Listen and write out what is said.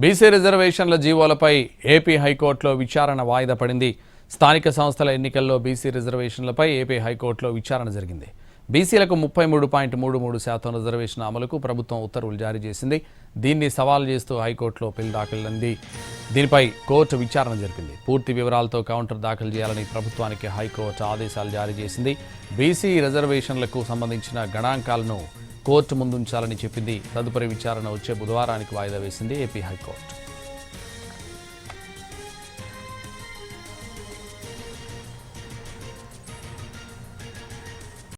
BC రిజర్వేషన్ల జీవోలపై AP హైకోర్టులో విచారణ వాయిదా పడింది. స్థానిక సంస్థల ఎన్నికల్లో బీసీ రిజర్వేషన్లపై ఏపీ హైకోర్టులో విచారణ జరిగింది. బీసీలకు 33.33% రిజర్వేషన్ అమలుకు ప్రభుత్వం ఉత్తర్వులు జారీ చేసింది. దీన్ని సవాల్ చేస్తూ హైకోర్టులో పిల్ దాఖలైంది. దీనిపై కోర్టు విచారణ జరిపింది. పూర్తి వివరాలతో కౌంటర్ దాఖలు చేయాలని ప్రభుత్వానికి హైకోర్టు ఆదేశాలు జారీ చేసింది. బీసీ రిజర్వేషన్లకు సంబంధించిన గణాంకాలను కోర్టు ముందుంచాలని చెప్పింది. తదుపరి విచారణ వచ్చే బుధవారానికి వాయిదా వేసింది ఏపీ హైకోర్టు.